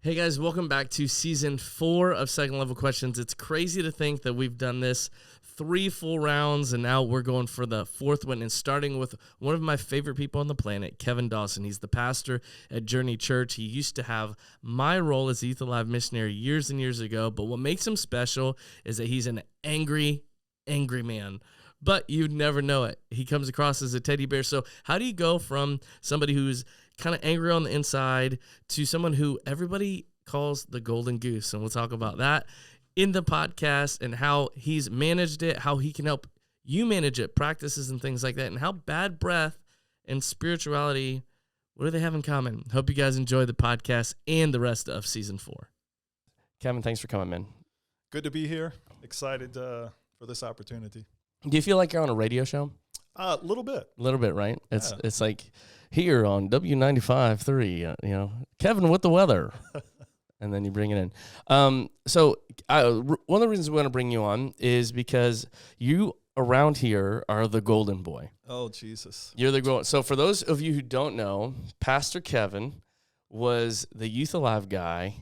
Hey guys, welcome back to season 4 of Second Level Questions. It's crazy to think that we've done this 3 full rounds, and now we're going for the 4th one, and starting with one of my favorite people on the planet, Kevin Dawson. He's the pastor at Journey Church. He used to have my role as Youth Alive missionary years and years ago, but what makes him special is that he's an angry man. But you'd never know it. He comes across as a teddy bear. So how do you go from somebody who's kind of angry on the inside to someone who everybody calls the golden goose? And we'll talk about that in the podcast and how he's managed it, how he can help you manage it, practices and things like that, and how bad breath and spirituality, what do they have in common? Hope you guys enjoy the podcast and the rest of season 4. Kevin, thanks for coming, man. Good to be here. Excited for this opportunity. Do you feel like you're on a radio show? A little bit. A little bit, right? It's like here on W95.3, Kevin with the weather. And then you bring it in. So one of the reasons we want to bring you on is because you around here are the golden boy. Oh, Jesus. You're the golden. So for those of you who don't know, Pastor Kevin was the Youth Alive guy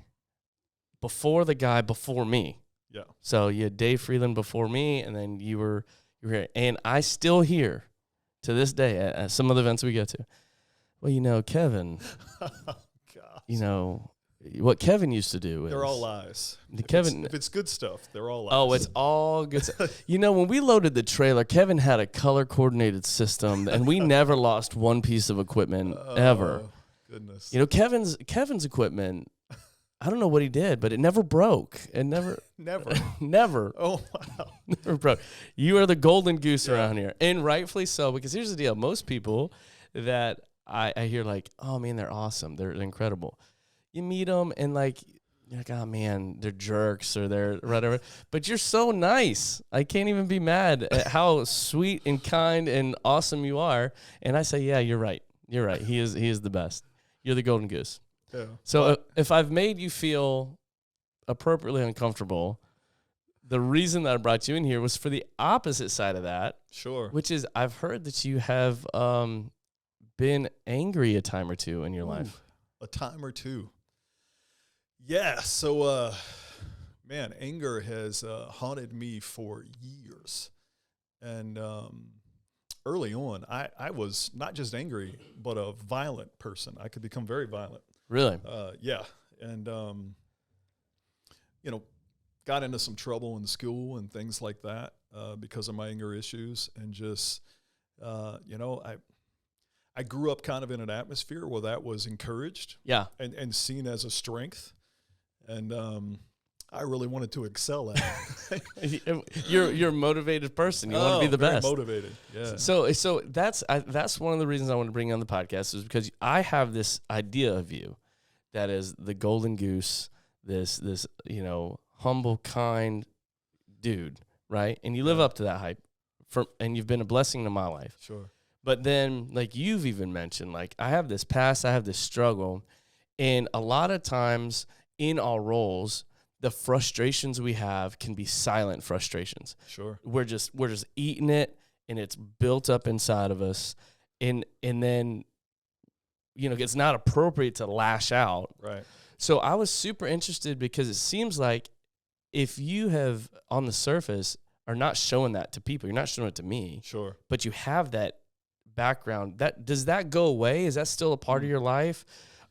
before the guy before me. Yeah. So you had Dave Freeland before me, and then you were here. And I still hear to this day at some of the events we go to, well, Kevin, what Kevin used to do is... They're all lies. Kevin, if it's good stuff, they're all lies. Oh, it's all good stuff. When we loaded the trailer, Kevin had a color-coordinated system, and we never lost one piece of equipment ever. Goodness. Kevin's equipment... I don't know what he did, but it never broke. It never. Never. Oh, wow. Never broke. You are the golden goose around here. And rightfully so, because here's the deal. Most people that I hear like, oh, man, they're awesome. They're incredible. You meet them and you're like, oh, man, they're jerks or they're whatever. But you're so nice. I can't even be mad at how sweet and kind and awesome you are. And I say, yeah, you're right. You're right. He is the best. You're the golden goose. Yeah. So if I've made you feel appropriately uncomfortable, the reason that I brought you in here was for the opposite side of that. Sure. Which is I've heard that you have been angry a time or two in your life. A time or two. Yeah. So, anger has haunted me for years. And early on, I was not just angry, but a violent person. I could become very violent. Really? Yeah. And, got into some trouble in school and things like that because of my anger issues. And just, I grew up kind of in an atmosphere where that was encouraged. Yeah. And seen as a strength. And I really wanted to excel at it. You're a motivated person. You want to be the best. Motivated. Yeah. So that's one of the reasons I want to bring you on the podcast is because I have this idea of you that is the golden goose, this humble, kind dude, right? And you live up to that hype, and you've been a blessing to my life. Sure. But then, you've even mentioned, I have this past, I have this struggle, and a lot of times in our roles, the frustrations we have can be silent frustrations. Sure. We're just eating it, and it's built up inside of us, and then it's not appropriate to lash out. Right. So I was super interested because it seems like if you have on the surface are not showing that to people, you're not showing it to me. Sure. But you have that background. Does that go away? Is that still a part of your life,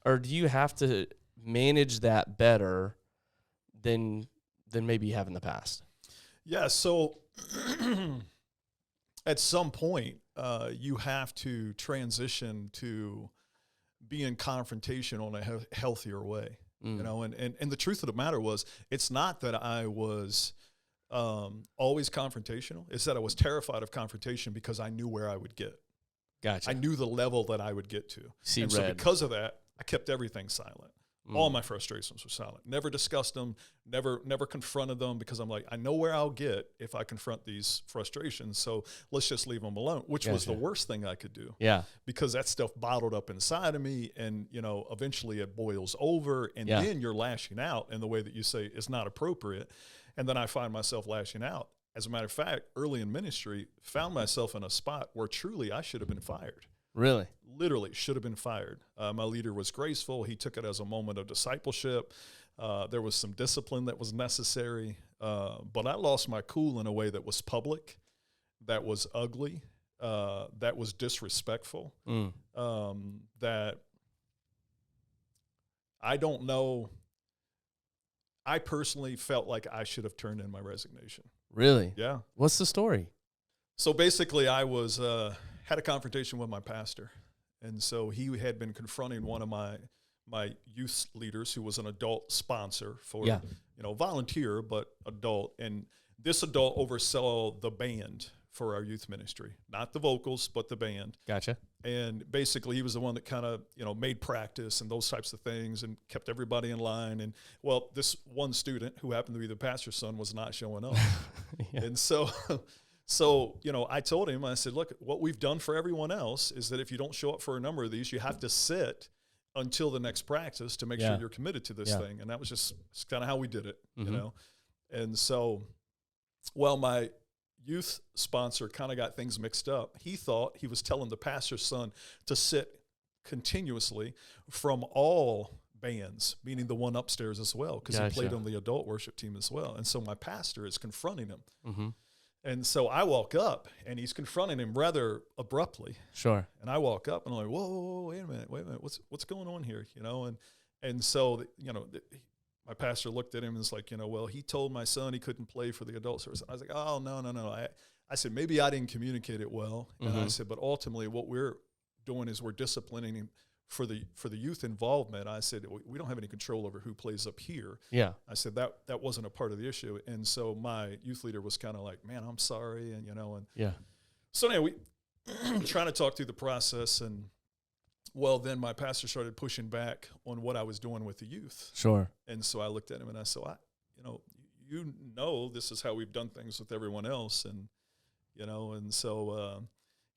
or do you have to manage that better than maybe you have in the past? Yeah, so at some point, you have to transition to being confrontation on a healthier way, and the truth of the matter was, it's not that I was always confrontational. It's that I was terrified of confrontation because I knew where I would get. Gotcha. I knew the level that I would get to. So because of that, I kept everything silent. All my frustrations were silent. Never discussed them, never confronted them because I'm like, I know where I'll get if I confront these frustrations. So let's just leave them alone, which was the worst thing I could do. Yeah. Because that stuff bottled up inside of me and, eventually it boils over and then you're lashing out in the way that you say is not appropriate. And then I find myself lashing out. As a matter of fact, early in ministry, found myself in a spot where truly I should have been fired. Really? Literally should have been fired. My leader was graceful. He took it as a moment of discipleship. There was some discipline that was necessary. But I lost my cool in a way that was public, that was ugly, that was disrespectful, that I don't know. I personally felt like I should have turned in my resignation. Really? Yeah. What's the story? So basically, I was had a confrontation with my pastor, and so he had been confronting one of my youth leaders who was an adult sponsor for, volunteer, but adult. And this adult oversaw the band for our youth ministry, not the vocals, but the band. Gotcha. And basically he was the one that kind of, made practice and those types of things and kept everybody in line. And well, this one student who happened to be the pastor's son was not showing up. And so, I told him, I said, look, what we've done for everyone else is that if you don't show up for a number of these, you have to sit until the next practice to make sure you're committed to this thing. And that was just kind of how we did it, And so, well, my youth sponsor kind of got things mixed up. He thought he was telling the pastor's son to sit continuously from all bands, meaning the one upstairs as well, because he played on the adult worship team as well. And so my pastor is confronting him. And so I walk up, and he's confronting him rather abruptly. Sure. And I walk up, and I'm like, whoa, wait a minute, what's going on here, And so, my pastor looked at him and was like, well, he told my son he couldn't play for the adult service. I was like, oh, no. I said, maybe I didn't communicate it well. And I said, but ultimately what we're doing is we're disciplining him for the youth involvement. I said, we don't have any control over who plays up here. Yeah. I said, that wasn't a part of the issue. And so my youth leader was kind of like, man, I'm sorry. And, So anyway, we trying to talk through the process, and well, then my pastor started pushing back on what I was doing with the youth. Sure. And so I looked at him and I said, this is how we've done things with everyone else. And, and so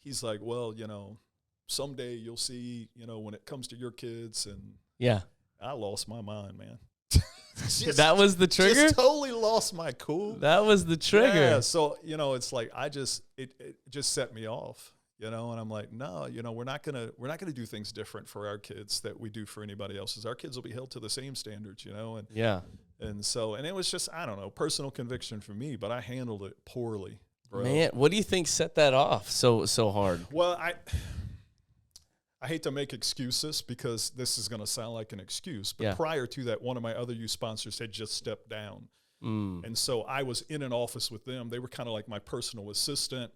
he's like, well, someday you'll see, when it comes to your kids. And I lost my mind, man. That was the trigger? Just totally lost my cool. That was the trigger. Yeah. So, it's like, it just set me off. And I'm like, no, we're not gonna do things different for our kids that we do for anybody else's. Our kids will be held to the same standards, and so it was just, I don't know, personal conviction for me, but I handled it poorly, bro. Man, what do you think set that off so hard? Well, I hate to make excuses because this is gonna sound like an excuse, but prior to that, one of my other youth sponsors had just stepped down, and so I was in an office with them. They were kind of like my personal assistant.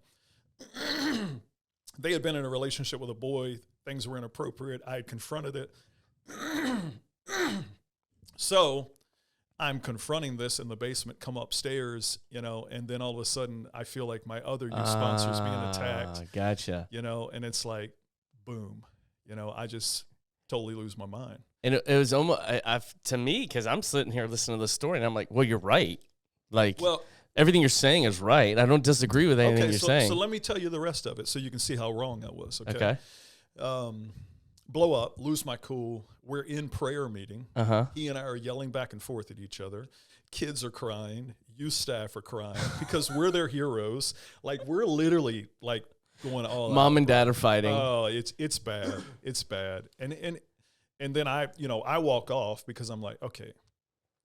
They had been in a relationship with a boy. Things were inappropriate. I had confronted it. So I'm confronting this in the basement, come upstairs, and then all of a sudden I feel like my other youth sponsor's being attacked. Gotcha. And it's like, boom, I just totally lose my mind. And it was almost, to me, because I'm sitting here listening to this story, and I'm like, well, you're right. Like, everything you're saying is right. I don't disagree with anything you're saying. So let me tell you the rest of it so you can see how wrong I was. Okay. Blow up, lose my cool. We're in prayer meeting. He and I are yelling back and forth at each other. Kids are crying. Youth staff are crying because we're their heroes. Like, we're literally like going all out. Mom and dad are fighting. Oh, it's bad. It's bad. And then I walk off because I'm like, okay,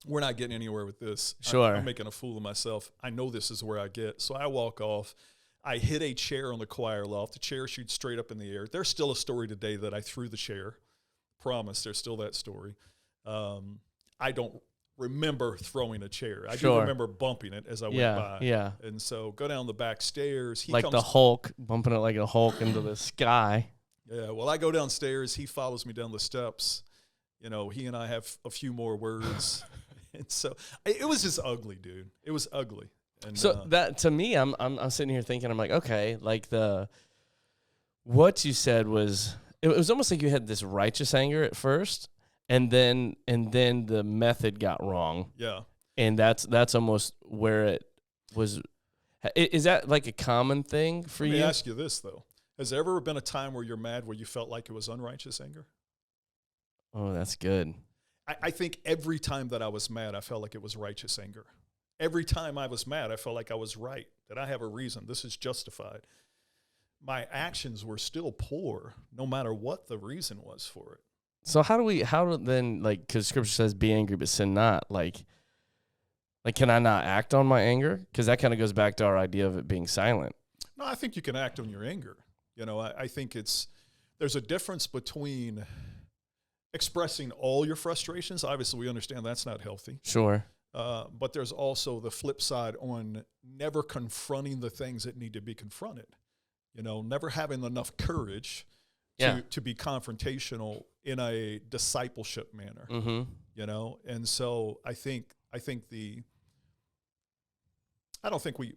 we're not getting anywhere with this. Sure. I'm making a fool of myself. I know this is where I get. So I walk off. I hit a chair on the choir loft. The chair shoots straight up in the air. There's still a story today that I threw the chair. Promise, there's still that story. I don't remember throwing a chair. I do remember bumping it as I went by. Yeah. And so go down the back stairs. He comes the Hulk, bumping it like a Hulk into the sky. Yeah. Well, I go downstairs. He follows me down the steps. He and I have a few more words. And so it was just ugly, dude. It was ugly. And so that, to me, I'm sitting here thinking, I'm like, okay, like what you said was, it was almost like you had this righteous anger at first, and then the method got wrong. Yeah. And that's almost where it was. Is that like a common thing for you? Let me ask you this, though. Has there ever been a time where you're mad where you felt like it was unrighteous anger? Oh, that's good. I think every time that I was mad, I felt like it was righteous anger. Every time I was mad, I felt like I was right, that I have a reason. This is justified. my actions were still poor, no matter what the reason was for it. So how do then, like, because Scripture says be angry but sin not, like can I not act on my anger? Because that kind of goes back to our idea of it being silent. No, I think you can act on your anger. I think there's a difference between expressing all your frustrations. Obviously, we understand that's not healthy. Sure. But there's also the flip side on never confronting the things that need to be confronted. Never having enough courage to be confrontational in a discipleship manner. Mm-hmm. And so I don't think we,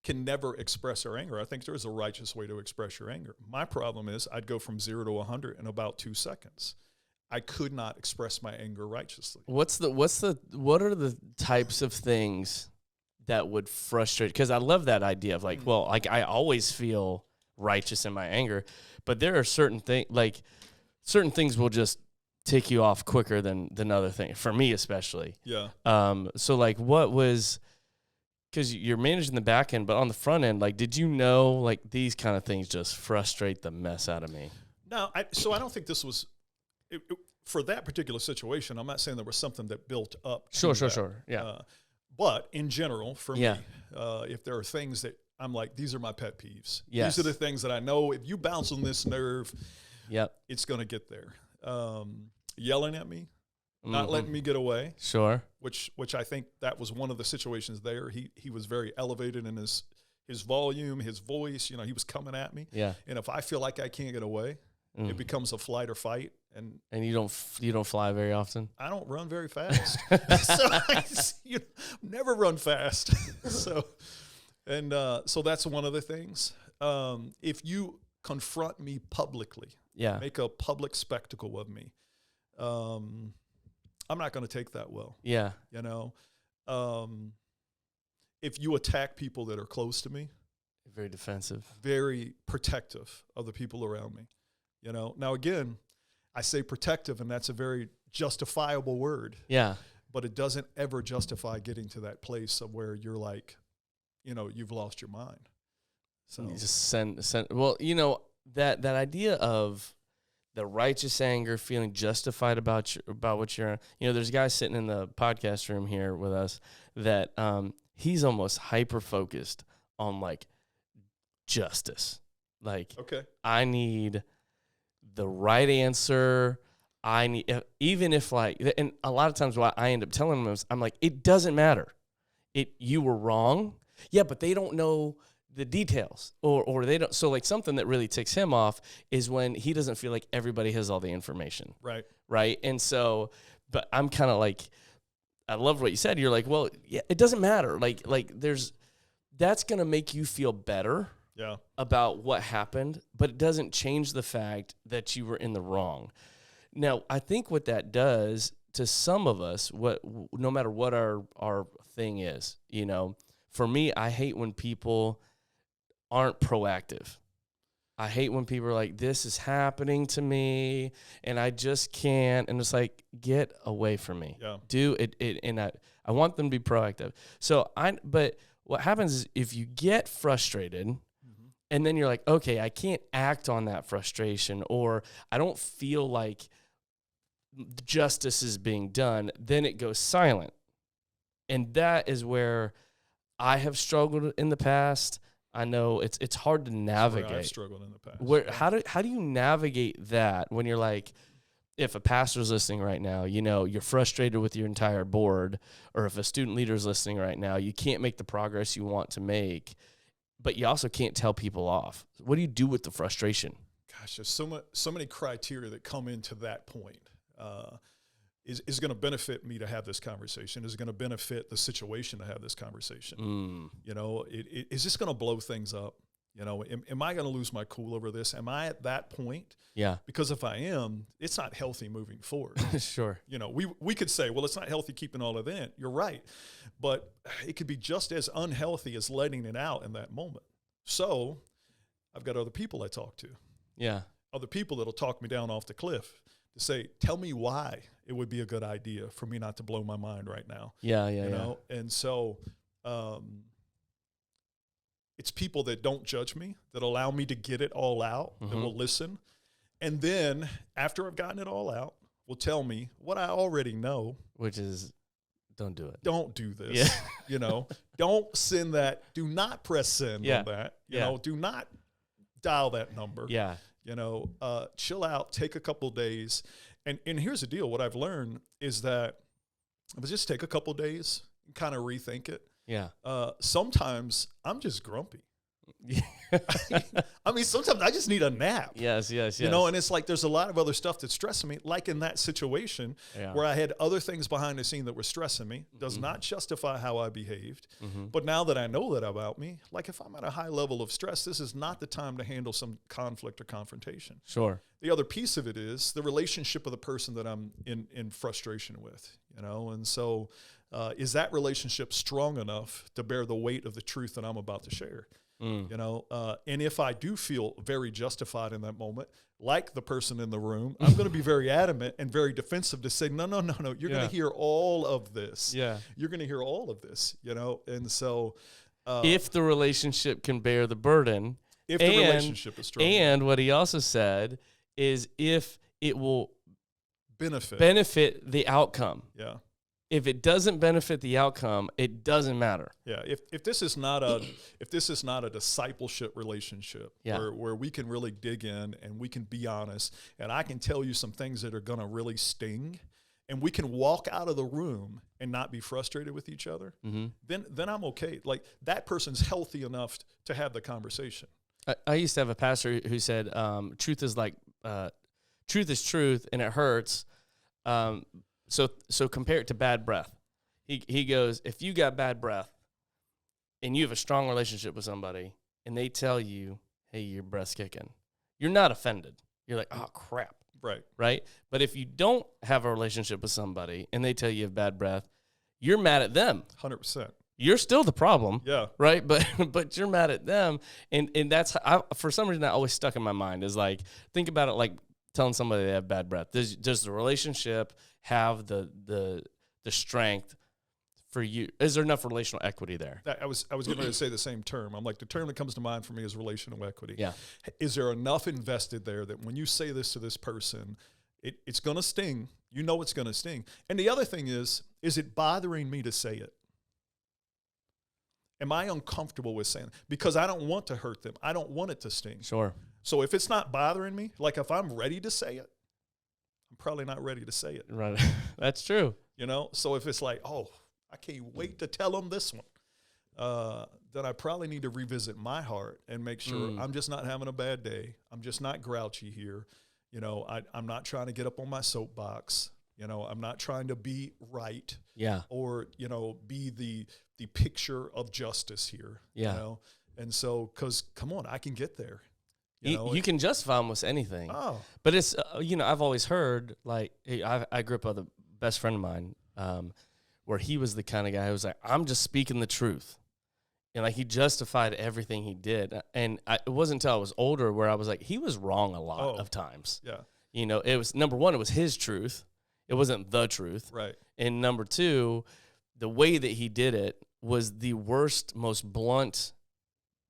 can never express our anger. I think there is a righteous way to express your anger. My problem is I'd go from 0 to 100 in about 2 seconds. I could not express my anger righteously. What are the types of things that would frustrate? Because I love that idea of like, well, like I always feel righteous in my anger, but there are certain things will just tick you off quicker than other things, for me especially. Yeah. So like what was, because you're managing the back end, but on the front end, like, did you know like these kind of things just frustrate the mess out of me? No, so I don't think this was, for that particular situation, I'm not saying there was something that built up. Sure. Yeah. But in general, for me, if there are things that I'm like, these are my pet peeves. Yes. These are the things that I know if you bounce on this nerve, it's going to get there. Yelling at me, not letting me get away. Sure. Which I think that was one of the situations there. He was very elevated in his volume, his voice. He was coming at me. Yeah. And if I feel like I can't get away, it becomes a flight or fight. And you don't fly very often? I don't run very fast. So never run fast. So that's one of the things. If you confront me publicly, make a public spectacle of me, I'm not going to take that well. Yeah. If you attack people that are close to me, very defensive, very protective of the people around me. Now again, I say protective, and that's a very justifiable word. Yeah. But it doesn't ever justify getting to that place of where you're like, you've lost your mind. So you just send. Well, that idea of the righteous anger, feeling justified about what you're. There's a guy sitting in the podcast room here with us that he's almost hyper focused on like justice. Like, okay, I need the right answer. I need, even if like, and a lot of times what I end up telling them is, I'm like, it doesn't matter. You were wrong. Yeah, but they don't know the details or they don't. So like something that really ticks him off is when he doesn't feel like everybody has all the information. Right. Right. And so, but I'm kind of like, I love what you said. You're like, well, yeah, it doesn't matter. Like that's going to make you feel better. Yeah. About what happened, but it doesn't change the fact that you were in the wrong. Now, I think what that does to some of us, no matter what our thing is, for me, I hate when people aren't proactive. I hate when people are like, this is happening to me and I just can't. And it's like, get away from me. Yeah. Do it. And I want them to be proactive. But what happens is if you get frustrated, and then you're like, okay, I can't act on that frustration, or I don't feel like justice is being done, then it goes silent. And that is where I have struggled in the past. I know it's hard to navigate. I've struggled in the past. How do you navigate that when you're like, if a pastor's listening right now, you're frustrated with your entire board, or if a student leader's listening right now, you can't make the progress you want to make, but you also can't tell people off. What do you do with the frustration? Gosh, there's so many criteria that come into that point. Is going to benefit me to have this conversation? Is it going to benefit the situation to have this conversation? Is this going to blow things up? Am I going to lose my cool over this? Am I at that point? Yeah. Because if I am, it's not healthy moving forward. Sure. We could say, well, it's not healthy keeping all of it. You're right. But it could be just as unhealthy as letting it out in that moment. So I've got other people I talk to. Yeah. Other people that'll talk me down off the cliff to say, tell me why it would be a good idea for me not to blow my mind right now. Yeah. And so, It's people that don't judge me, that allow me to get it all out, that will listen. And then after I've gotten it all out, will tell me what I already know. Which is, don't do it. Don't do this. Yeah. You know, don't send that. Do not press send on that. You know, do not dial that number. Yeah. You know, chill out, take a couple of days. And here's the deal. What I've learned is that if I just take a couple of days and kind of rethink it. Yeah. Sometimes I'm just grumpy. I mean, sometimes I just need a nap. Yes. You know, and it's like there's a lot of other stuff that's stressing me, like in that situation where I had other things behind the scene that were stressing me. Does not justify how I behaved. But now that I know that about me, like if I'm at a high level of stress, this is not the time to handle some conflict or confrontation. Sure. The other piece of it is the relationship of the person that I'm in frustration with, you know, and so is that relationship strong enough to bear the weight of the truth that I'm about to share? You know, and if I do feel very justified in that moment, like the person in the room, I'm going to be very adamant and very defensive to say, no, you're going to hear all of this. Yeah. You're going to hear all of this, you know, and so. If the relationship can bear the burden. If the relationship is strong. And what he also said is if it will benefit the outcome. Yeah. If it doesn't benefit the outcome, it doesn't matter. Yeah, if this is not a discipleship relationship where we can really dig in and we can be honest and I can tell you some things that are going to really sting and we can walk out of the room and not be frustrated with each other, then I'm okay. Like that person's healthy enough to have the conversation. I used to have a pastor who said, truth is truth and it hurts. So compare it to bad breath. He goes, if you got bad breath and you have a strong relationship with somebody and they tell you, hey, your breath's kicking, you're not offended. You're like, oh, crap. Right? But if you don't have a relationship with somebody and they tell you have bad breath, you're mad at them. 100%. You're still the problem. Yeah. Right? But you're mad at them. And that's, for some reason, that always stuck in my mind is like, think about it like telling somebody they have bad breath. Does the relationship have the strength for you? Is there enough relational equity there? I was getting ready to say the same term. I'm like, the term that comes to mind for me is relational equity. Yeah. Is there enough invested there that when you say this to this person, it's going to sting? You know it's going to sting. And the other thing is it bothering me to say it? Am I uncomfortable with saying it? Because I don't want to hurt them. I don't want it to sting. Sure. So if it's not bothering me, like if I'm ready to say it, I'm probably not ready to say it. Right. That's true. You know, so if it's like, oh, I can't wait to tell them this one, then I probably need to revisit my heart and make sure I'm just not having a bad day. I'm just not grouchy here. You know, I'm not trying to get up on my soapbox. You know, I'm not trying to be right. Yeah. Or, you know, be the picture of justice here. Yeah. You know, and so, because, come on, I can get there. You can justify almost anything. Oh. But it's, you know, I've always heard, like, I grew up with a best friend of mine where he was the kind of guy who was like, I'm just speaking the truth. And, like, he justified everything he did. And it wasn't until I was older where I was like, he was wrong a lot of times. Yeah. You know, it was, number one, it was his truth. It wasn't the truth. Right. And number two, the way that he did it was the worst, most blunt,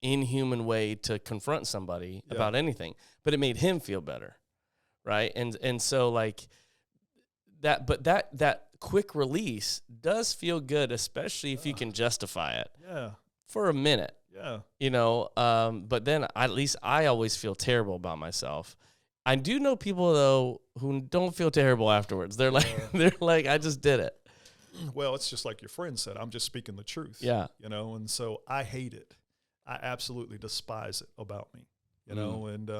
inhuman way to confront somebody about anything, but it made him feel better, right? And so like that, but that quick release does feel good, especially if you can justify it. Yeah. For a minute. Yeah. You know, but then at least I always feel terrible about myself. I do know people though who don't feel terrible afterwards. They're like, I just did it. Well, it's just like your friend said, I'm just speaking the truth. Yeah. You know, and so I hate it. I absolutely despise it about me, you know, and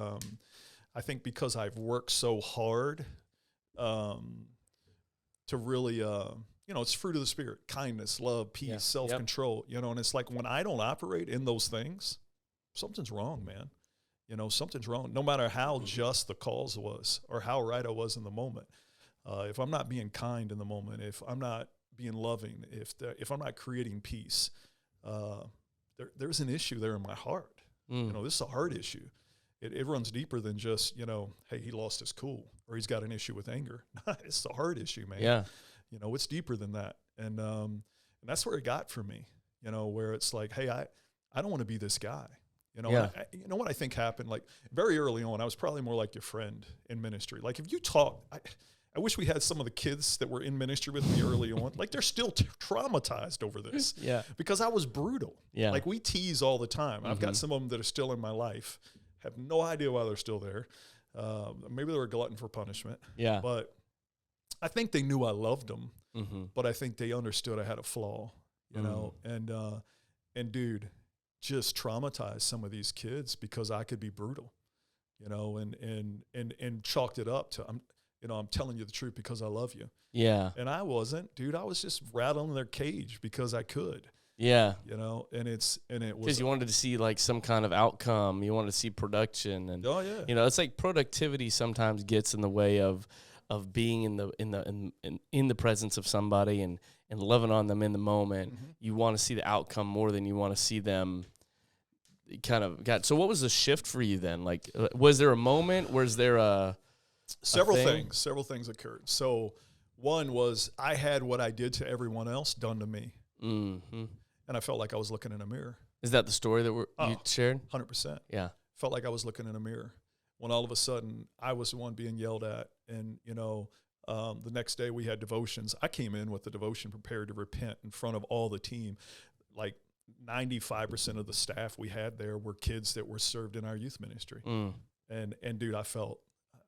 I think because I've worked so hard to really, you know, it's fruit of the Spirit, kindness, love, peace, self-control, you know, and it's like when I don't operate in those things, something's wrong, man. You know, something's wrong, no matter how just the cause was or how right I was in the moment. If I'm not being kind in the moment, if I'm not being loving, if I'm not creating peace, there's an issue there in my heart. You know, this is a heart issue. It runs deeper than just, you know, hey, he lost his cool or he's got an issue with anger. It's a heart issue, man. Yeah. You know, it's deeper than that. And that's where it got for me, you know, where it's like, hey, I don't want to be this guy. You know, Yeah. you know what I think happened? Like very early on, I was probably more like your friend in ministry. Like if you talk, I wish we had some of the kids that were in ministry with me early on. Like they're still traumatized over this. Yeah. Because I was brutal. Yeah. Like we tease all the time. I've got some of them that are still in my life. Have no idea why they're still there. Maybe they were a glutton for punishment. Yeah. But I think they knew I loved them. Mm-hmm. But I think they understood I had a flaw. You know, and dude, just traumatized some of these kids because I could be brutal, you know, and chalked it up to, I'm telling you the truth because I love you. Yeah. And I wasn't, dude. I was just rattling their cage because I could. Yeah. You know, and it was because you wanted to see like some kind of outcome. You wanted to see production, and you know, it's like productivity sometimes gets in the way of being in the presence of somebody and loving on them in the moment. You want to see the outcome more than you want to see them kind of got. So what was the shift for you then? Like, was there a moment? Was there several things occurred. So one was I had what I did to everyone else done to me. Mm-hmm. And I felt like I was looking in a mirror. Is that the story that you shared? 100%. Yeah. Felt like I was looking in a mirror when all of a sudden I was the one being yelled at. And, you know, the next day we had devotions. I came in with the devotion prepared to repent in front of all the team. Like 95% of the staff we had there were kids that were served in our youth ministry. And dude, I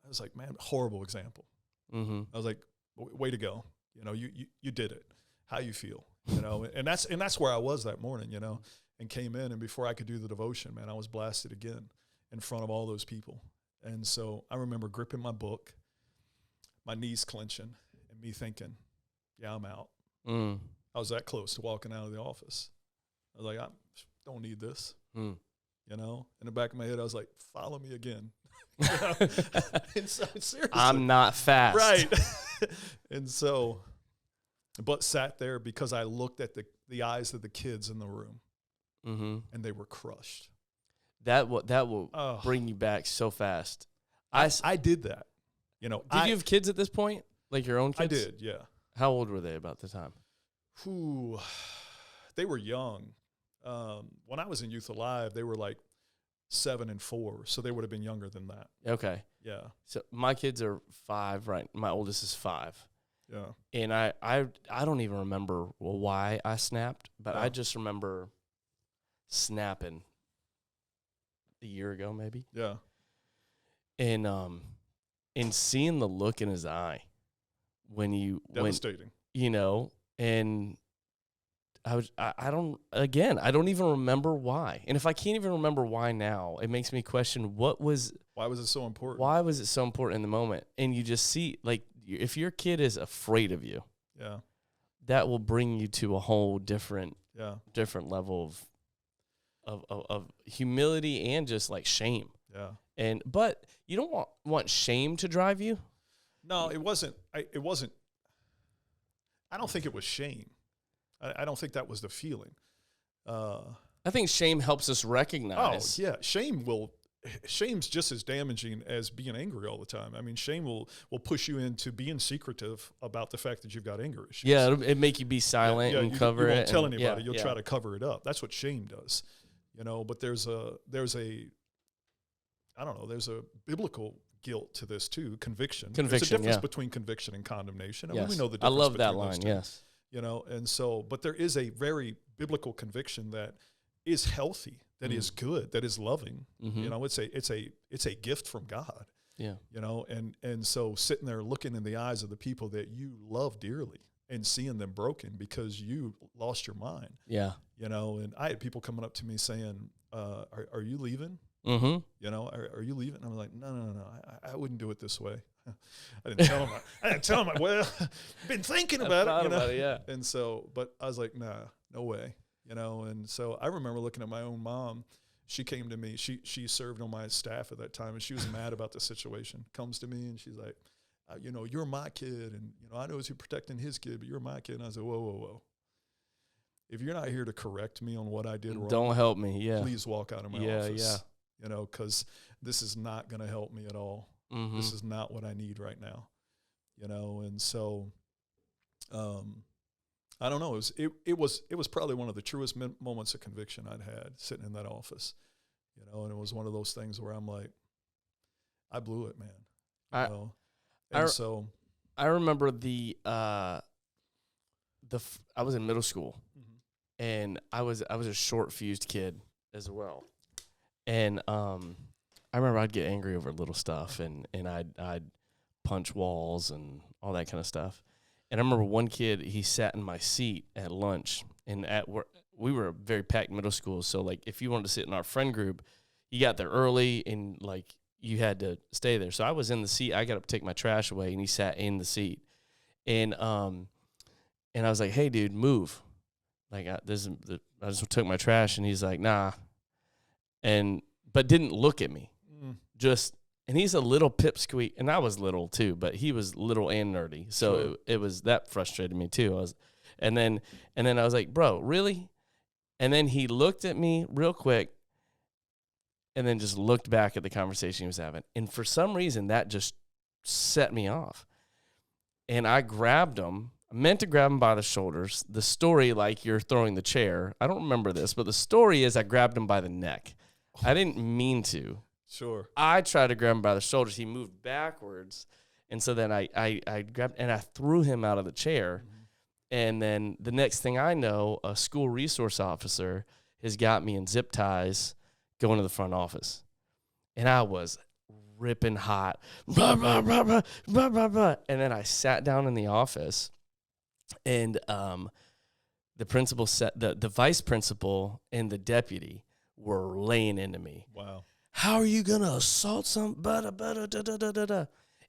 was like, man, horrible example. I was like, way to go. You know, you did it. How you feel, you know? And that's where I was that morning, you know, and came in, and before I could do the devotion, man, I was blasted again in front of all those people. And so I remember gripping my book, my knees clenching, and me thinking, yeah, I'm out. I was that close to walking out of the office. I was like, I don't need this. You know, in the back of my head, I was like, follow me again. You know? And so, seriously, I'm not fast. Right. And so, but sat there because I looked at the eyes of the kids in the room, and they were crushed. That will bring you back so fast. I did that. You know, did you have kids at this point? Like your own kids? I did, yeah. How old were they about the time? They were young. When I was in Youth Alive, they were like 7 and 4, so they would have been younger than that. Okay. Yeah. So my kids are 5, right? My oldest is 5. Yeah. And I don't even remember why I snapped, but I just remember snapping a year ago, maybe. Yeah. And seeing the look in his eye devastating. You know, and I don't even remember why. And if I can't even remember why now, it makes me question why was it so important? Why was it so important in the moment? And you just see, like, if your kid is afraid of you, that will bring you to a whole different level of humility and just like shame. Yeah. But you don't want shame to drive you. No, it wasn't. I don't think it was shame. I don't think that was the feeling. I think shame helps us recognize. Oh, yeah. Shame's just as damaging as being angry all the time. I mean, shame will push you into being secretive about the fact that you've got anger issues. Yeah, it'll make you be silent and cover it. You won't tell anybody. You'll try to cover it up. That's what shame does. You know, but there's a biblical guilt to this too, conviction. There's a difference between conviction and condemnation. I mean, we know the difference. I love that line, yes. You know, and so, but there is a very biblical conviction that is healthy, that is good, that is loving. You know, it's a gift from God. Yeah. You know, and so sitting there looking in the eyes of the people that you love dearly and seeing them broken because you lost your mind. Yeah. You know, and I had people coming up to me saying, are you leaving? You know, are you leaving? And I'm like, no. I wouldn't do it this way. I didn't tell him. Well, I've been thinking about it, you know. Yeah. And so, but I was like, nah, no way, you know. And so I remember looking at my own mom. She came to me. She served on my staff at that time, and she was mad about the situation. Comes to me and she's like, you know, you're my kid, and you know, I know you're protecting his kid, but you're my kid. And I said, whoa. If you're not here to correct me on what I did wrong, don't help me. Yeah. Please walk out of my office. Yeah. You know, because this is not going to help me at all. This is not what I need right now, you know. And so I don't know. It was probably one of the truest moments of conviction I'd had sitting in that office, and it was one of those things where I'm like, I blew it, man. I remember I was in middle school, and I was a short fused kid as well, and I remember I'd get angry over little stuff, and I'd punch walls and all that kind of stuff. And I remember one kid, he sat in my seat at lunch, and we were a very packed middle school, so like if you wanted to sit in our friend group, you got there early and like you had to stay there. So I was in the seat. I got up to take my trash away, and he sat in the seat, and I was like, "Hey, dude, move!" Like I just took my trash, and he's like, "Nah," but didn't look at me. And he's a little pipsqueak, and I was little too, but he was little and nerdy, so sure. it was that frustrated me too. And then I was like, "Bro, really?" And then he looked at me real quick, and then just looked back at the conversation he was having. And for some reason, that just set me off. And I grabbed him. I meant to grab him by the shoulders. The story, like you're throwing the chair, I don't remember this, but the story is I grabbed him by the neck. I didn't mean to. Sure. I tried to grab him by the shoulders. He moved backwards. And so then I grabbed, and I threw him out of the chair. Mm-hmm. And then the next thing I know, a school resource officer has got me in zip ties going to the front office. And I was ripping hot. Blah, blah, blah, blah, blah, blah, blah. And then I sat down in the office, and the principal the vice principal and the deputy were laying into me. Wow. How are you going to assault somebody?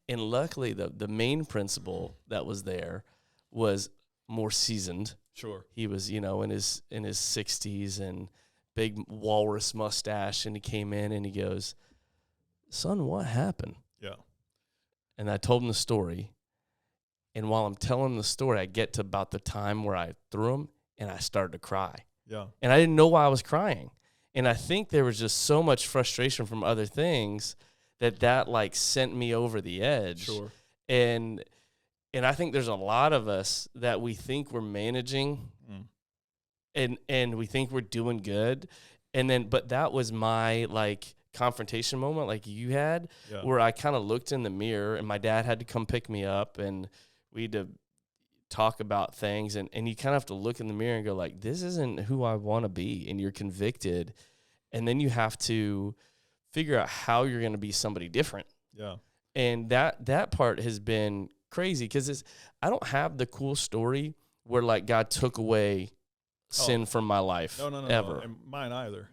And luckily, the main principal that was there was more seasoned. Sure. He was, in his 60s and big walrus mustache, and he came in and he goes, "Son, what happened?" Yeah. And I told him the story. And while I'm telling him the story, I get to about the time where I threw him, and I started to cry. Yeah. And I didn't know why I was crying. And I think there was just so much frustration from other things that like sent me over the edge. Sure. And I think there's a lot of us that we think we're managing and we think we're doing good. But that was my like confrontation moment like you had, where I kind of looked in the mirror, and my dad had to come pick me up, and we had to talk about things, and you kind of have to look in the mirror and go like, this isn't who I want to be, and you're convicted, and then you have to figure out how you're going to be somebody different. Yeah. And that part has been crazy, because I don't have the cool story where like God took away sin from my life. No, ever. No. And mine either.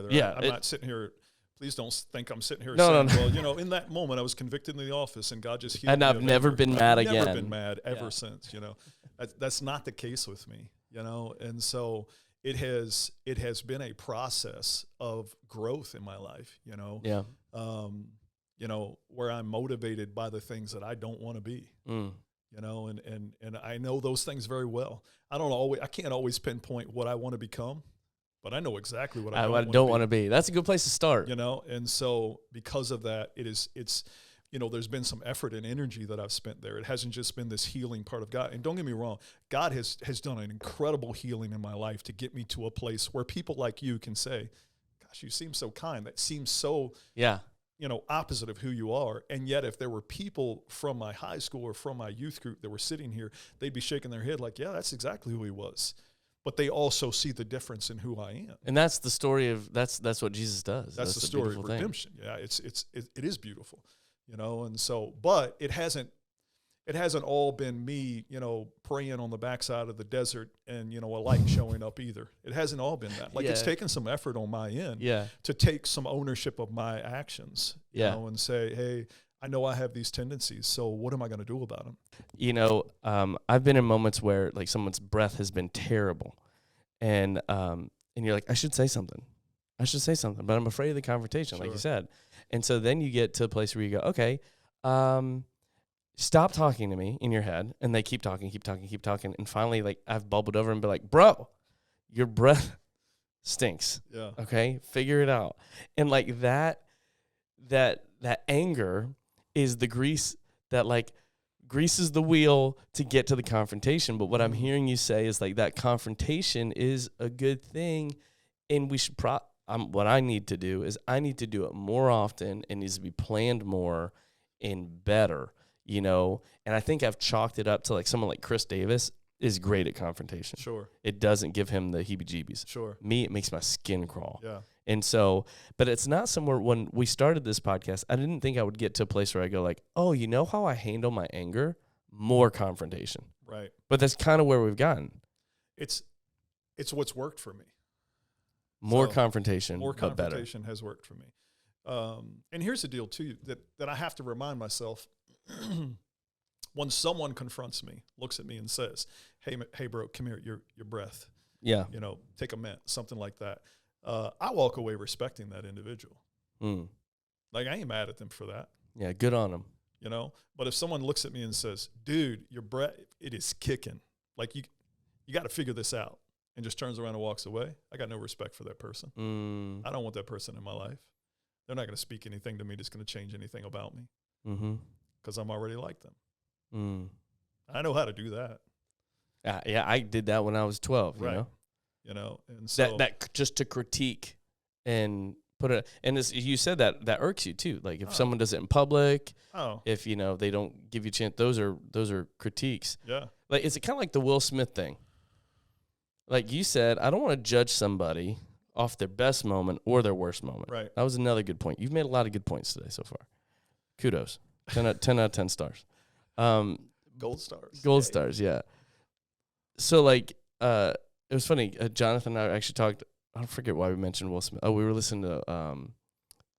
Yeah, I'm not sitting here. Please don't think I'm sitting here saying, well, in that moment I was convicted in the office, and God just healed me. And I've never been mad again. I've never been mad ever since, That's not the case with me, And so it has been a process of growth in my life, Yeah. Where I'm motivated by the things that I don't want to be. And I know those things very well. I can't always pinpoint what I want to become, but I know exactly what I don't want to be. That's a good place to start. And so because of that, it's there's been some effort and energy that I've spent there. It hasn't just been this healing part of God. And don't get me wrong, God has done an incredible healing in my life to get me to a place where people like you can say, "Gosh, you seem so kind." That seems so opposite of who you are. And yet if there were people from my high school or from my youth group that were sitting here, they'd be shaking their head like, "Yeah, that's exactly who he was." But they also see the difference in who I am. And that's the story of that's what Jesus does. That's the story of redemption. Thing. Yeah, it is beautiful. And so, but it hasn't all been me, praying on the backside of the desert and, a light showing up either. It hasn't all been that. Like, it's taken some effort on my end to take some ownership of my actions, you know, and say, hey, I know I have these tendencies, so what am I going to do about them? I've been in moments where, like, someone's breath has been terrible, and you're like, I should say something, but I'm afraid of the confrontation, like you said. And so then you get to a place where you go, okay, stop talking to me in your head. And they keep talking. And finally, like, I've bubbled over and be like, bro, your breath stinks. Yeah. Okay. Figure it out. And like that anger is the grease that like greases the wheel to get to the confrontation. But what I'm hearing you say is like that confrontation is a good thing, and we should what I need to do is I need to do it more often. It needs to be planned more and better, you know. And I think I've chalked it up to like someone like Chris Davis is great at confrontation. Sure. It doesn't give him the heebie-jeebies. Sure. Me, it makes my skin crawl. Yeah. And so, but it's not somewhere, when we started this podcast, I didn't think I would get to a place where I go like, oh, you know how I handle my anger? More confrontation. Right. But that's kind of where we've gotten. It's what's worked for me. More So, confrontation, More but better. confrontation has worked for me. And here's the deal too, that I have to remind myself when someone confronts me, looks at me and says, hey bro, come here, your breath. Yeah. You know, take a mint, something like that. I walk away respecting that individual. Like, I ain't mad at them for that. Yeah, good on them. You know, but if someone looks at me and says, dude, your breath, it is kicking. Like, you got to figure this out, and just turns around and walks away, I got no respect for that person. I don't want that person in my life. They're not going to speak anything to me that's going to change anything about me, because I'm already like them. I know how to do that. Yeah, I did that when I was 12, right. You know, and so that just to critique and put it, and you said that irks you too. Like if someone does it in public, if you know they don't give you a chance, those are critiques. Yeah, like it's kind of like the Will Smith thing. Like you said, I don't want to judge somebody off their best moment or their worst moment. Right. That was another good point. You've made a lot of good points today so far. Kudos. 10 out of 10 stars. Gold stars. Gold stars, yeah. So like it was funny. Jonathan and I actually talked. I don't forget why we mentioned Will Smith. Oh, we were listening to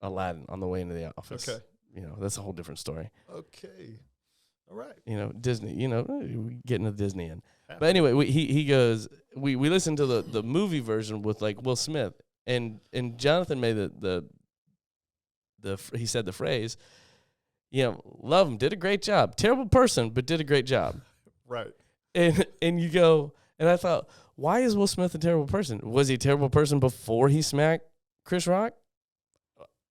Aladdin on the way into the office. Okay. You know, that's a whole different story. Okay. All right. You know, Disney. You know, we get into Disney and. But anyway, he goes. We listened to the movie version with like Will Smith, and Jonathan made he said the phrase, you know, love him, did a great job. Terrible person, but did a great job. Right. And you go, and I thought, why is Will Smith a terrible person? Was he a terrible person before he smacked Chris Rock?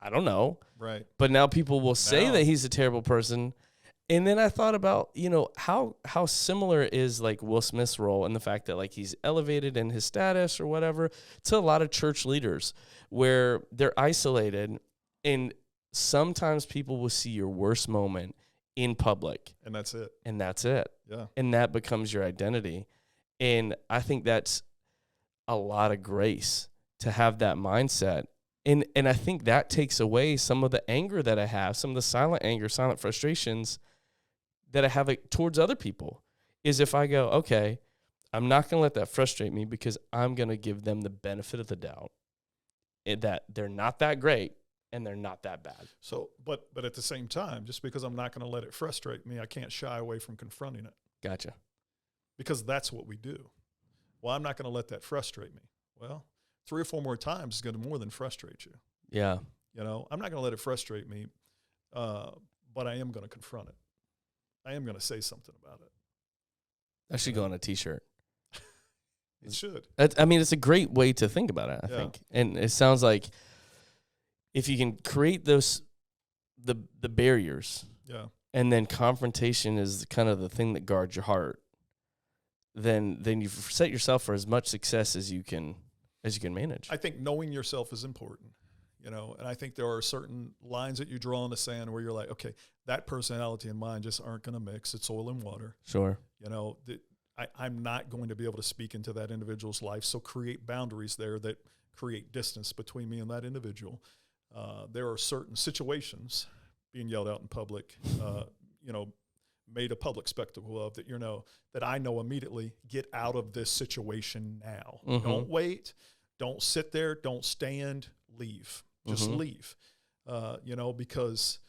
I don't know. Right. But now people will say that he's a terrible person. And then I thought about, you know, how similar is like Will Smith's role in the fact that like he's elevated in his status or whatever to a lot of church leaders where they're isolated, and sometimes people will see your worst moment in public. And that's it. Yeah. And that becomes your identity. And I think that's a lot of grace to have that mindset. And I think that takes away some of the anger that I have, some of the silent anger, silent frustrations that I have towards other people, is if I go, okay, I'm not going to let that frustrate me because I'm going to give them the benefit of the doubt that they're not that great and they're not that bad. So, but at the same time, just because I'm not going to let it frustrate me, I can't shy away from confronting it. Gotcha. Because that's what we do. Well, I'm not going to let that frustrate me. Well, 3 or 4 more times is going to more than frustrate you. Yeah. You know, I'm not going to let it frustrate me, but I am going to confront it. I am going to say something about it. That should go on a T-shirt. It should. I mean, it's a great way to think about it, I think. And it sounds like if you can create those, the barriers, and then confrontation is kind of the thing that guards your heart, then you've set yourself for as much success as you can manage. I think knowing yourself is important, you know, and I think there are certain lines that you draw in the sand where you're like, okay, that personality and mine just aren't going to mix. It's oil and water. Sure. You know, I'm not going to be able to speak into that individual's life. So create boundaries there that create distance between me and that individual. There are certain situations being yelled out in public, you know, made a public spectacle of that, you know, that I know immediately, get out of this situation now. Mm-hmm. Don't wait. Don't sit there. Don't stand. Leave. Just leave. You know, because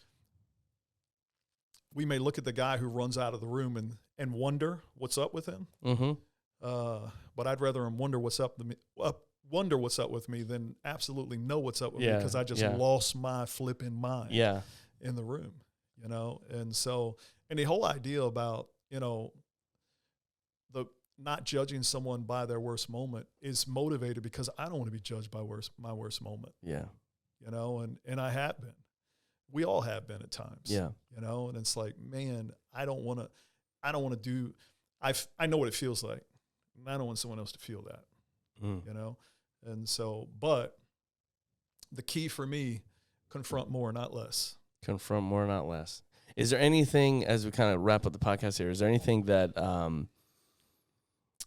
we may look at the guy who runs out of the room and wonder what's up with him. But I'd rather him wonder what's up with me than absolutely know what's up with me, because I just lost my flipping mind in the room, you know? And so, and the whole idea about, you know, the not judging someone by their worst moment is motivated because I don't want to be judged by my worst moment. Yeah. You know, and I have been. we all have been at times. Yeah. You know, and it's like, man, I don't want to do, I know what it feels like. And I don't want someone else to feel that, you know? And so, but the key for me, confront more, not less. Confront more, not less. Is there anything, as we kind of wrap up the podcast here, is there anything that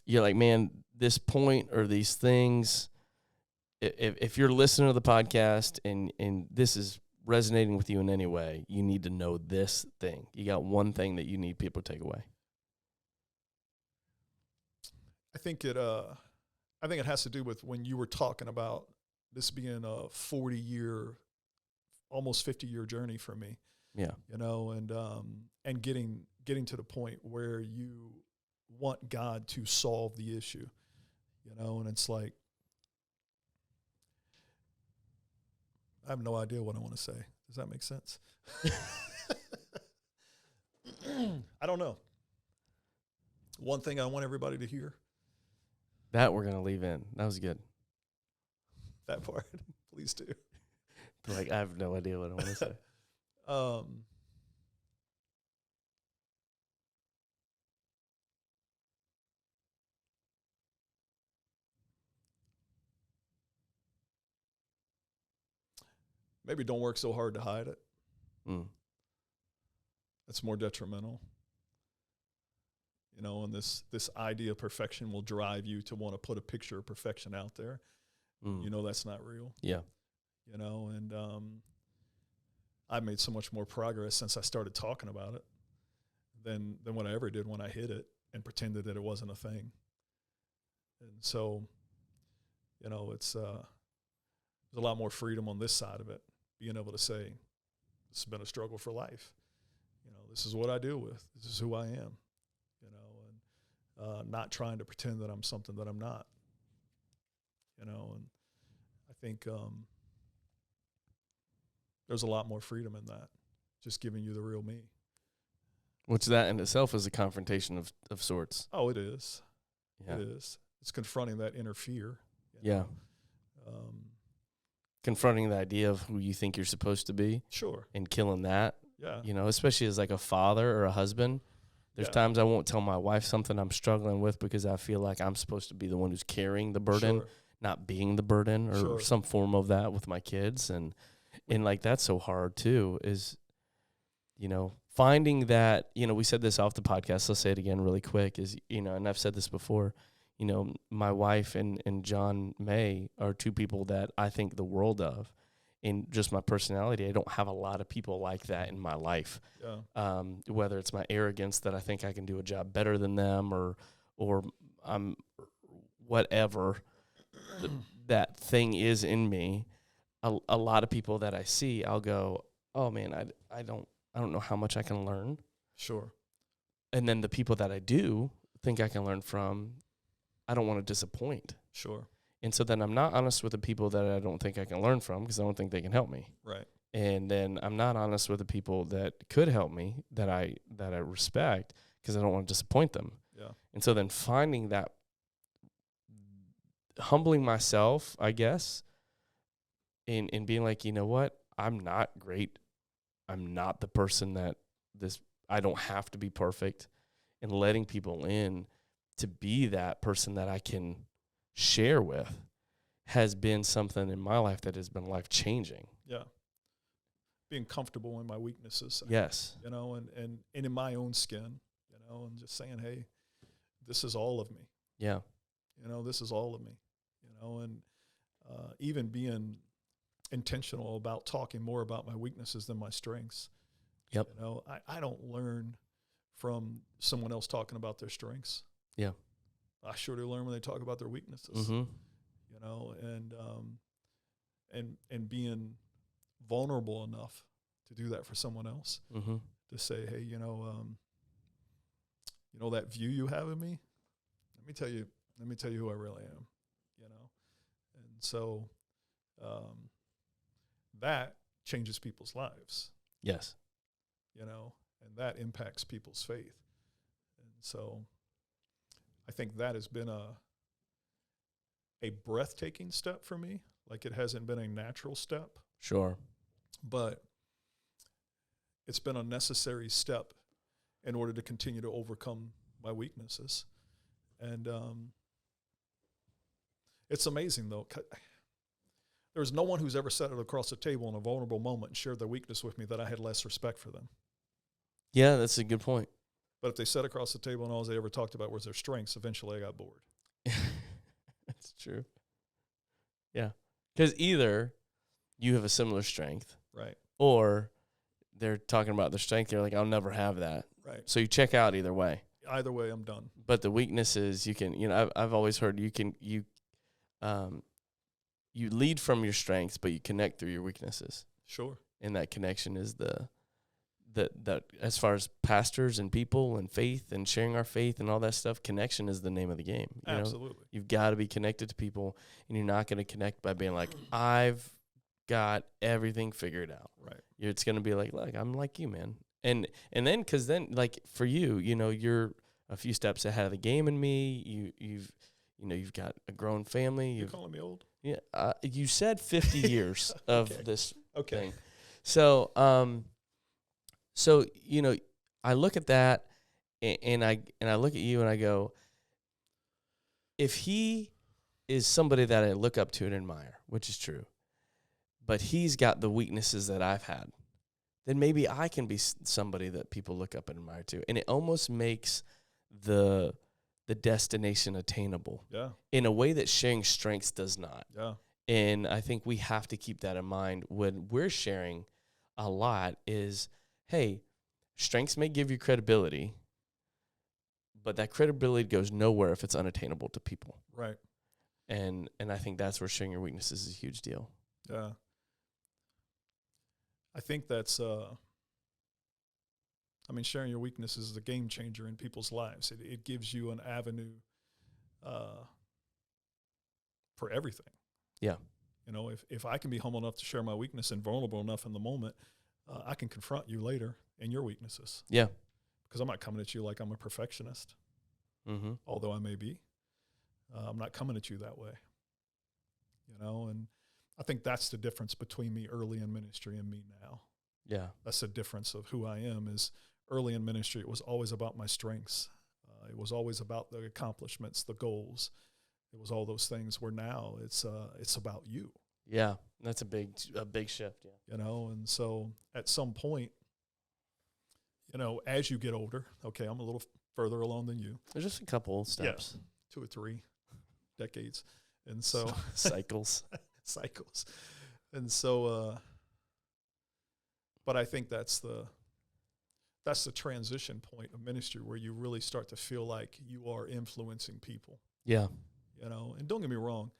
you're like, man, this point or these things, if you're listening to the podcast and this is resonating with you in any way, you need to know this thing. You got one thing that you need people to take away. I think it has to do with when you were talking about this being a 40-year, almost 50-year journey for me. Yeah. You know, and getting to the point where you want God to solve the issue, you know, and it's like, I have no idea what I want to say. Does that make sense? I don't know. One thing I want everybody to hear. That we're going to leave in. That was good. That part. Please do. Like, I have no idea what I want to say. Maybe don't work so hard to hide it. That's more detrimental. You know, and this idea of perfection will drive you to want to put a picture of perfection out there. You know, that's not real. Yeah. You know, and I've made so much more progress since I started talking about it than what I ever did when I hid it and pretended that it wasn't a thing. And so, you know, it's there's a lot more freedom on this side of it, being able to say, this has been a struggle for life. You know, this is what I deal with. This is who I am. You know, and not trying to pretend that I'm something that I'm not. You know, and I think there's a lot more freedom in that, just giving you the real me. Which that in itself is a confrontation of sorts. Oh, it is. Yeah. It is. It's confronting that inner fear. Yeah. Confronting the idea of who you think you're supposed to be. Sure. And killing that. Yeah. You know, especially as like a father or a husband. There's times I won't tell my wife something I'm struggling with because I feel like I'm supposed to be the one who's carrying the burden, not being the burden or some form of that with my kids. And like, that's so hard too, is, you know, finding that, you know, we said this off the podcast, let's say it again really quick, is, you know, and I've said this before, you know, my wife and John May are two people that I think the world of. In just my personality, I don't have a lot of people like that in my life. Yeah. Whether it's my arrogance that I think I can do a job better than them, or I'm whatever that thing is in me. A lot of people that I see, I'll go, oh man, I don't know how much I can learn. Sure. And then the people that I do think I can learn from, I don't want to disappoint. Sure. And so then I'm not honest with the people that I don't think I can learn from because I don't think they can help me. Right. And then I'm not honest with the people that could help me, that I respect, because I don't want to disappoint them. Yeah. And so then finding that, humbling myself, I guess, and being like, you know what, I'm not great. I'm not the person that I don't have to be perfect, and letting people in to be that person that I can share with has been something in my life that has been life-changing. Yeah. Being comfortable in my weaknesses. Yes. You know, and in my own skin, you know, and just saying, hey, this is all of me. Yeah. You know, this is all of me, you know, and even being intentional about talking more about my weaknesses than my strengths. Yep. You know, I don't learn from someone else talking about their strengths. Yeah. I sure do learn when they talk about their weaknesses, you know, and being vulnerable enough to do that for someone else, to say, hey, you know, that view you have of me, let me tell you who I really am, you know? And so, that changes people's lives. Yes. You know, and that impacts people's faith. And so I think that has been a breathtaking step for me. Like, it hasn't been a natural step. Sure. But it's been a necessary step in order to continue to overcome my weaknesses. And it's amazing, though. There's no one who's ever sat across the table in a vulnerable moment and shared their weakness with me that I had less respect for them. Yeah, that's a good point. But if they sat across the table and all they ever talked about was their strengths, eventually I got bored. That's true. Yeah. Because either you have a similar strength, right, or they're talking about their strength. You're like, I'll never have that. right. So you check out either way. Either way, I'm done. But the weaknesses, you can, I've always heard you lead from your strengths, but you connect through your weaknesses. Sure. And that connection is that as far as pastors and people and faith and sharing our faith and all that stuff, connection is the name of the game. Absolutely. You've got to be connected to people, and you're not going to connect by being like, I've got everything figured out. Right. It's going to be like, look, I'm like you, man. And then, because then, like, for you, you're a few steps ahead of the game in me. You've got a grown family. You're calling me old? Yeah. You said 50 years of this thing. So, I look at that, and I look at you, and I go, if he is somebody that I look up to and admire, which is true, but he's got the weaknesses that I've had, then maybe I can be somebody that people look up and admire too. And it almost makes the destination attainable. Yeah. In a way that sharing strengths does not. Yeah. And I think we have to keep that in mind when we're sharing a lot is, hey, strengths may give you credibility, but that credibility goes nowhere if it's unattainable to people. Right. And I think that's where sharing your weaknesses is a huge deal. Yeah. I think that's, sharing your weaknesses is a game changer in people's lives. It gives you an avenue for everything. Yeah. If I can be humble enough to share my weakness and vulnerable enough in the moment, I can confront you later in your weaknesses. Yeah. Because I'm not coming at you like I'm a perfectionist, although I may be. I'm not coming at you that way. And I think that's the difference between me early in ministry and me now. Yeah. That's the difference of who I am is early in ministry, it was always about my strengths. It was always about the accomplishments, the goals. It was all those things where now it's about you. Yeah. That's a big shift. Yeah. And so at some point, as you get older, okay, I'm a little further along than you. There's just a couple steps. Yeah, 2 or 3 decades. And so cycles. And so, but I think that's the transition point of ministry where you really start to feel like you are influencing people. Yeah. And don't get me wrong,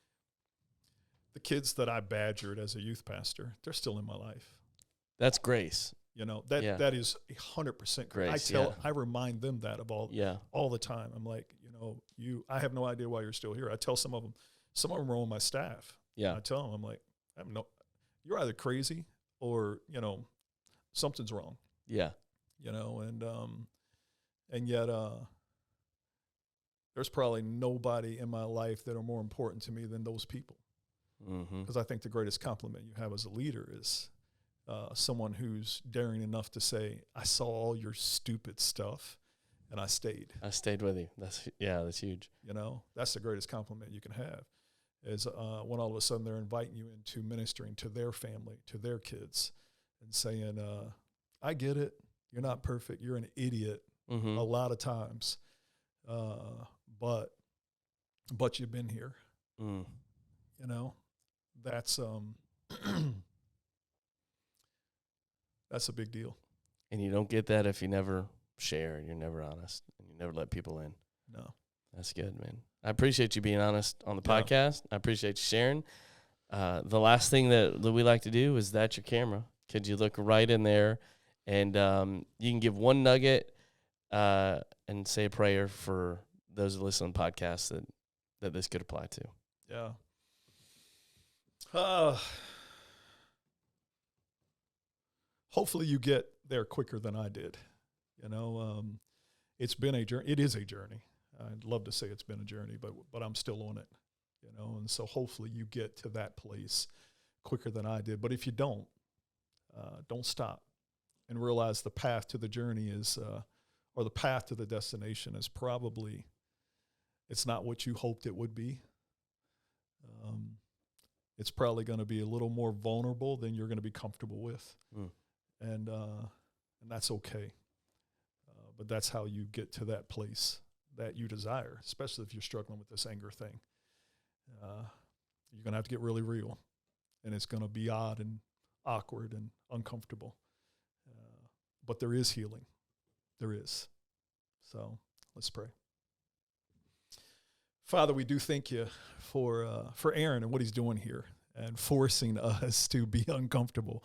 the kids that I badgered as a youth pastor, they're still in my life. That's grace. That is 100% grace. I remind them that all the time. I'm like, I have no idea why you're still here. I tell some of them are on my staff. Yeah. I tell them, I'm like, you're either crazy or, something's wrong. Yeah. And yet, there's probably nobody in my life that are more important to me than those people. Because I think the greatest compliment you have as a leader is someone who's daring enough to say, I saw all your stupid stuff and I stayed. I stayed with you. That's huge. That's the greatest compliment you can have is when all of a sudden they're inviting you into ministering to their family, to their kids and saying, I get it. You're not perfect. You're an idiot a lot of times. But you've been here, that's, that's a big deal. And you don't get that if you never share and you're never honest and you never let people in. No. That's good, man. I appreciate you being honest on the podcast. I appreciate you sharing. The last thing that we like to do is that's your camera. Could you look right in there and you can give one nugget and say a prayer for those who listen on podcasts that this could apply to. Yeah. Hopefully you get there quicker than I did. It's been a journey. It is a journey. I'd love to say it's been a journey, but I'm still on it, and so hopefully you get to that place quicker than I did. But if you don't stop. and realize the path to the journey is, or the path to the destination is probably, it's not what you hoped it would be. It's probably going to be a little more vulnerable than you're going to be comfortable with. And that's okay. But that's how you get to that place that you desire, especially if you're struggling with this anger thing. You're going to have to get really real, and it's going to be odd and awkward and uncomfortable. But there is healing. There is. So let's pray. Father, we do thank you for Arin and what he's doing here and forcing us to be uncomfortable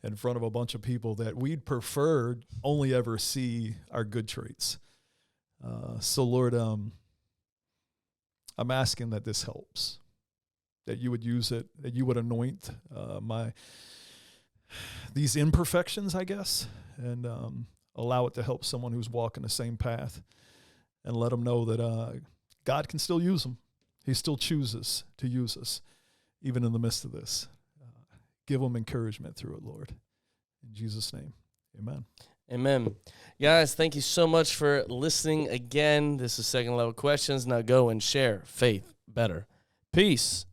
in front of a bunch of people that we'd prefer only ever see our good traits. So, Lord, I'm asking that this helps, that you would use it, that you would anoint these imperfections, I guess, and allow it to help someone who's walking the same path, and let them know that God can still use them. He still chooses to use us, even in the midst of this. Give them encouragement through it, Lord. In Jesus' name, amen. Amen. Guys, thank you so much for listening again. This is Second Level Questions. Now go and share faith better. Peace.